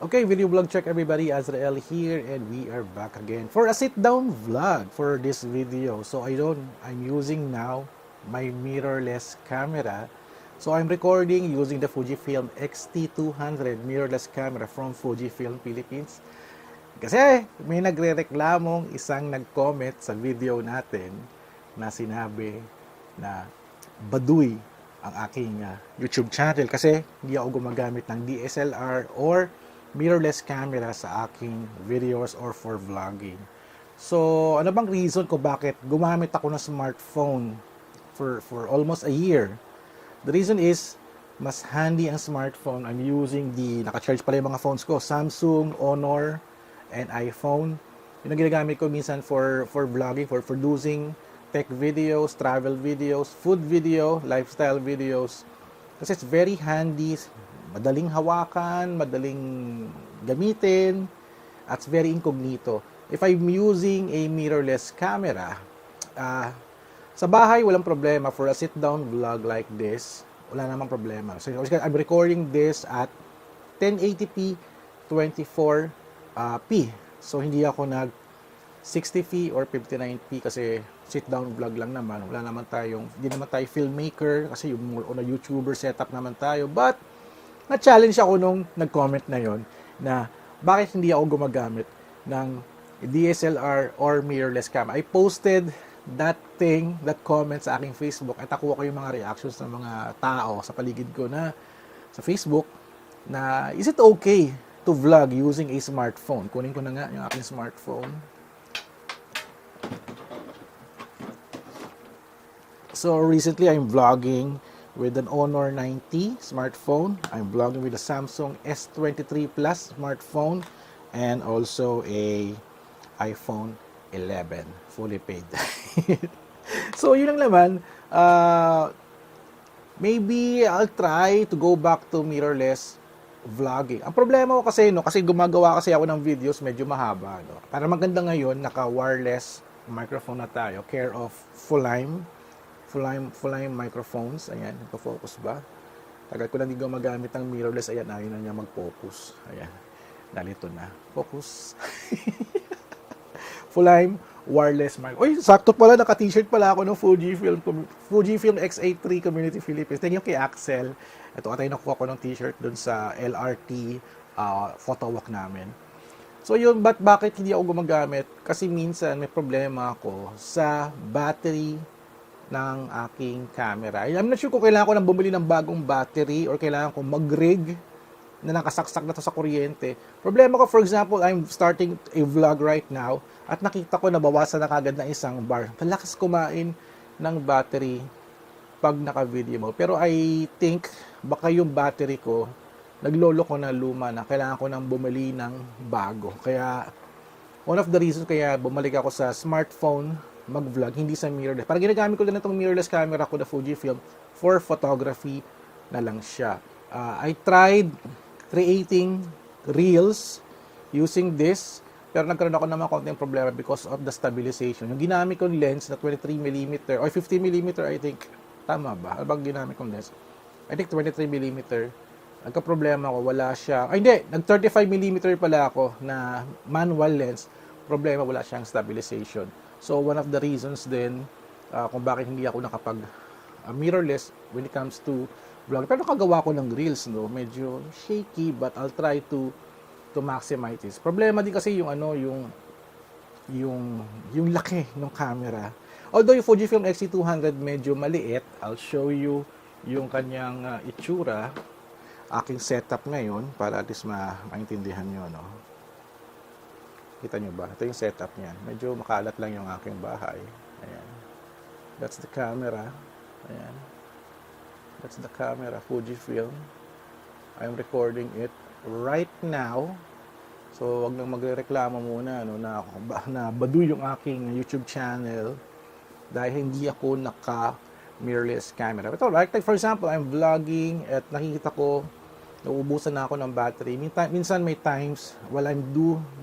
Okay, video vlog check everybody, Azrael here and we are back again for a sit-down vlog for this video. So I'm using now my mirrorless camera. So I'm recording using the Fujifilm X-T200 mirrorless camera from Fujifilm Philippines. Kasi may nagrereklamong isang nag-comment sa video natin na sinabi na baduy ang aking YouTube channel kasi hindi ako gumagamit ng DSLR or mirrorless camera sa aking videos or for vlogging. So, ano bang reason ko bakit gumamit ako ng smartphone for almost a year? The reason is, mas handy ang smartphone. I'm using naka-charge pala yung mga phones ko, Samsung, Honor, and iPhone. Yung ginagamit ko minsan for vlogging, for producing tech videos, travel videos, food video, lifestyle videos. Kasi it's very handy, madaling hawakan, madaling gamitin, at very incognito. If I'm using a mirrorless camera, sa bahay walang problema. For a sit-down vlog like this, wala namang problema. So I'm recording this at 1080p 24p. So hindi ako nag 60p or 59p kasi sit-down vlog lang naman. Hindi naman tayo filmmaker kasi yung more on a YouTuber setup naman tayo. But na-challenge ako nung nag-comment na yon na bakit hindi ako gumagamit ng DSLR or mirrorless camera. I posted that comment sa aking Facebook at nakuha ko yung mga reactions ng mga tao sa paligid ko na sa Facebook na is it okay to vlog using a smartphone? Kunin ko na nga yung aking smartphone. So recently I'm vlogging with an Honor 90 smartphone. I'm vlogging with a Samsung S23 Plus smartphone and also a iPhone 11 fully paid. So yun lang naman. Maybe I'll try to go back to mirrorless vlogging. Ang problema ko kasi kasi gumagawa kasi ako ng videos medyo mahaba, Para maganda ngayon, naka-wireless microphone na tayo, care of Fulime microphones. Ayan, nagpo-focus ba? Tagal ko lang hindi gumagamit ng mirrorless. Ayan, ayaw na niya mag-focus. Ayan, nalito na. Focus. Fulime wireless mic. Uy, sakto pala, naka-t-shirt pala ako ng Fujifilm X83 Community Philippines. Thank you kay Axel. Ito, atay nakuha ko ng t-shirt dun sa LRT photo walk namin. So yun, bakit hindi ako gumagamit? Kasi minsan may problema ako sa battery ng aking camera. I'm not sure kung kailangan ko nang bumili ng bagong battery or kailangan ko mag-rig na nakasaksak na to sa kuryente. Problema ko, for example, I'm starting a vlog right now at nakita ko na bawasan na kagad ng isang bar. Malakas kumain ng battery pag naka-video mo. Pero I think baka yung battery ko naglolo ko na luma na kailangan ko nang bumili ng bago. Kaya one of the reasons kaya bumalik ako sa smartphone mag-vlog, hindi sa mirrorless. Parang ginagamit ko din itong mirrorless camera ko na Fujifilm for photography na lang siya. I tried creating reels using this, pero nagkaroon ako naman konting problema because of the stabilization. Yung ginamit kong lens na 23mm or 50mm, I think, tama ba? Ano bang ginamit kong lens? I think 23mm. Nagka-problema ako, wala siya. Ay, hindi, nag-35mm pala ako na manual lens. Problema, wala siyang stabilization. So, one of the reasons din kung bakit hindi ako nakapag mirrorless when it comes to vlog. Pero nakagawa ko ng reels, medyo shaky, but I'll try to maximize this. Problema din kasi yung laki ng camera. Although yung Fujifilm X-T200 medyo maliit, I'll show you yung kanyang itsura, aking setup ngayon para at least maintindihan nyo, Kita nyo ba? Ito yung setup niyan. Medyo makalat lang yung aking bahay. Ayan. That's the camera. Ayan. That's the camera, Fujifilm. I'm recording it right now. So, wag nang magrereklamo muna na baduy yung aking YouTube channel dahil hindi ako naka-mirrorless camera. But alright, like for example, I'm vlogging at nakikita ko nauubusan na ako ng battery. Minsan may times while I'm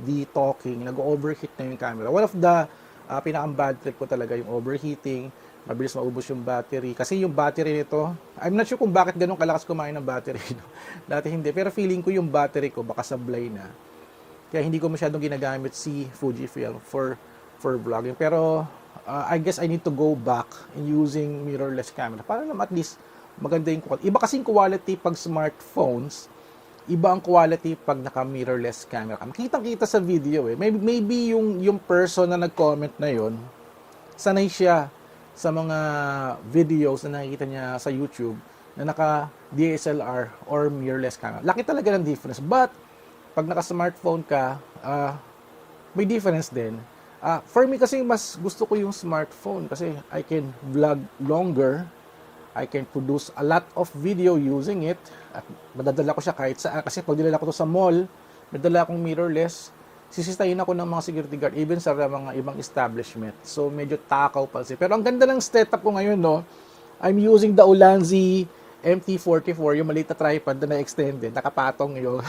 the talking, nag-overheat na yung camera. One of the pinaka-bad trip ko talaga yung overheating, mabilis maubos yung battery. Kasi yung battery nito, I'm not sure kung bakit ganun kalakas kumain ng battery. No? Dati hindi. Pero feeling ko yung battery ko baka sablay na. Kaya hindi ko masyadong ginagamit si Fujifilm for vlogging. Pero I guess I need to go back in using mirrorless camera para naman at least maganda yung quality. Iba kasing quality pag smartphones, iba ang quality pag naka-mirrorless camera. Kitang-kita sa video eh. Maybe yung person na nag-comment na yon, sanay siya sa mga videos na nakikita niya sa YouTube na naka DSLR or mirrorless camera. Laki talaga ng difference. But pag naka-smartphone ka, may difference din. For me kasi mas gusto ko yung smartphone kasi I can vlog longer, I can produce a lot of video using it, at madadala ko siya kahit saan. Kasi pag dinala ko to sa mall, madala akong mirrorless, sisistahin ako ng mga security guard, even sa mga ibang establishment. So, medyo takaw pa siya. Pero ang ganda ng setup ko ngayon, no? I'm using the Ulanzi MT44, yung maliit na tripod na extended, nakapatong yung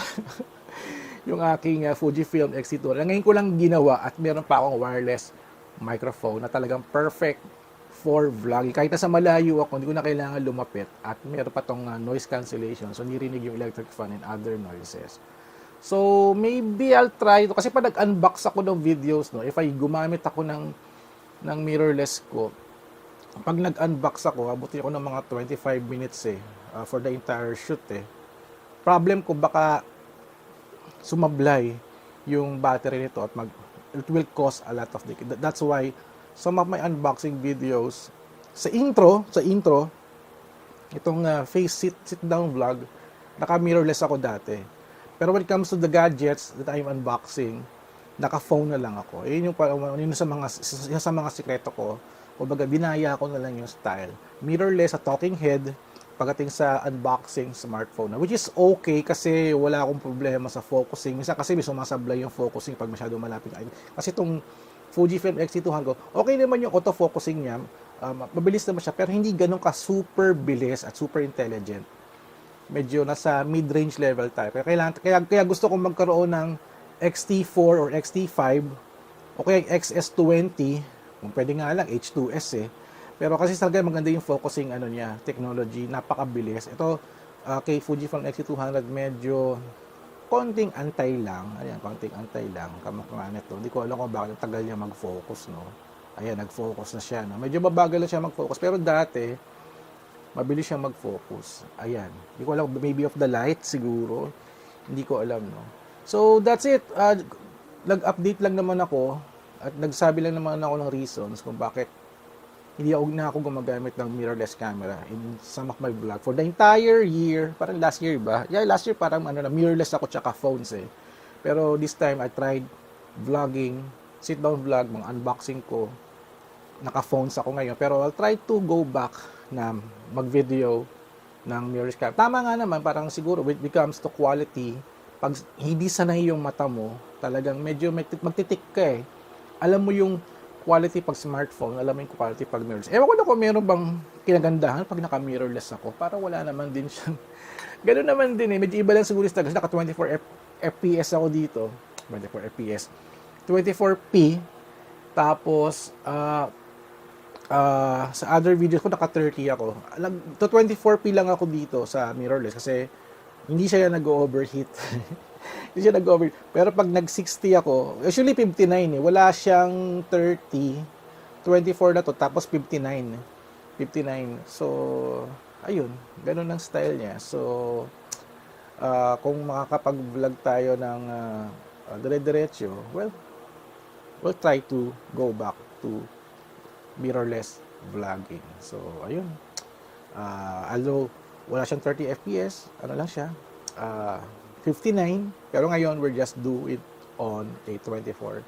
yung aking Fujifilm X-T2. Ngayon ko lang ginawa at meron pa akong wireless microphone na talagang perfect for vlogging. Kahit nasa malayo ako, hindi ko na kailangan lumapit at meron pa tong noise cancellation. So, nirinig yung electric fan and other noises. So, maybe I'll try ito. Kasi pag nag-unbox ako ng videos, no, if I gumamit ako ng mirrorless ko, pag nag-unbox ako, abutin ako ng mga 25 minutes for the entire shoot Problem ko baka sumablay yung battery nito at it will cause a lot of decay. That's why some of my unboxing videos sa intro, itong face sit down vlog, naka-mirrorless ako dati. Pero when it comes to the gadgets that I'm unboxing, naka-phone na lang ako. Yun yung sa mga sikreto ko. Kumbaga, binaya ko na lang yung style. Mirrorless sa talking head, pagdating sa unboxing smartphone. Which is okay kasi wala akong problema sa focusing. Minsan kasi may sumasablay yung focusing pag masyado malapit. Kasi itong Fujifilm X-T200 ko, okay naman yung autofocusing niya. Mabilis naman siya, pero hindi ganun ka super bilis at super intelligent. Medyo nasa mid-range level tayo. Kaya gusto kong magkaroon ng X-T4 or X-T5 o kaya XS20, kung pwede nga lang H2S Pero kasi talaga maganda yung focusing niya, technology, napakabilis. Ito kay Fujifilm X-T200 medyo konting antay lang. Ayan, konting antay lang. Kamukha nito. Hindi ko alam kung bakit tagal niya mag-focus, no. Ayan, nag-focus na siya, no. Medyo mabagal na siya mag-focus, pero dati mabilis siya mag-focus. Ayan. Hindi ko alam, maybe of the light siguro. Hindi ko alam, no. So, that's it. Nag-update lang naman ako at nagsabi lang naman ako ng reasons kung bakit hindi ako gumagamit ng mirrorless camera in some of my vlog. For the entire year, parang last year ba? Yeah, last year parang mirrorless ako tsaka phones Pero this time, I tried vlogging, sit-down vlog, mga unboxing ko. Naka-phones ako ngayon. Pero I'll try to go back na mag-video ng mirrorless camera. Tama nga naman, parang siguro when it becomes to quality, pag hindi sanay yung mata mo, talagang medyo magtitik ka Alam mo yung quality pag smartphone, alam mo yung quality pag mirrorless. Ewan ko na kung meron bang kinagandahan pag naka-mirrorless ako. Para wala naman din siyang gano'n naman din Medyo iba lang siguro kasi naka 24 FPS ako dito. 24 FPS. 24p. Tapos, sa other videos ko, naka 30 ako. To 24p lang ako dito sa mirrorless kasi hindi siya nag-overheat. Hindi siya nag-overheat. Pero pag nag-60 ako, usually 59 Wala siyang 30. 24 na to, tapos 59. 59. So, ayun. Ganun ang style niya. So, kung makakapag-vlog tayo ng dire-diretso, well, we'll try to go back to mirrorless vlogging. So, ayun. Although, wala siyang 30 FPS, ano lang siya, 59, pero ngayon, we'll just do it on a 24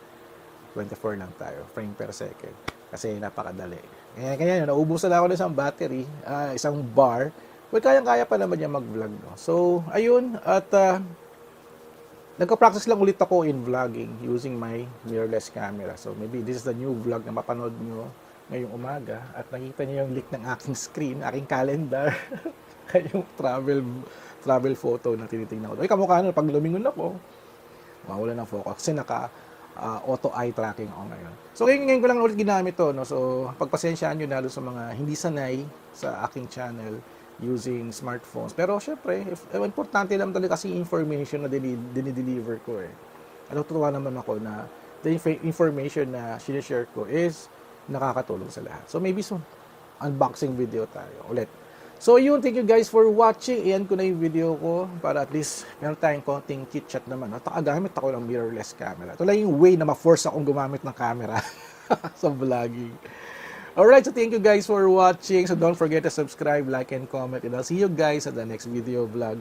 lang tayo, frame per second. Kasi napakadali. Kaya naubusan na ako ng isang battery, isang bar. Well, kayang-kaya pa naman niya mag-vlog. No? So, ayun, at nagka-practice lang ulit ako in vlogging using my mirrorless camera. So, maybe this is the new vlog na mapanood nyo ngayong umaga at nakita niyo yung link ng aking screen, aking calendar, yung travel photo na tinitingnan ko. Kamukha na, pag lumingon ako, mawala ng focus. Kasi auto eye tracking ako ngayon. So ngayon ko lang ulit ginamit to, no? So pagpasensyaan nyo na doon sa mga hindi sanay sa aking channel using smartphones. Pero syempre, importante lang talaga kasi information na dinideliver ko eh. Natutuwa naman ako na the information na sinishare ko is nakakatulong sa lahat. So maybe soon, unboxing video tayo ulit. So yun, thank you guys for watching. Iyan ko na yung video ko para at least meron tayong konting chit-chat naman. At gamit ako ng mirrorless camera. Ito lang yung way na ma-force akong gumamit ng camera sa vlogging. Alright, so thank you guys for watching. So don't forget to subscribe, like, and comment. And I'll see you guys at the next video vlog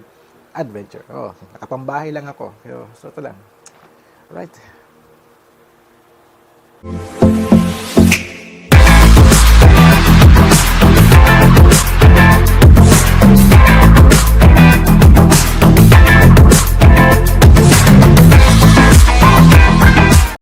adventure. Oh, nakapambahay lang ako. So ito lang. Alright.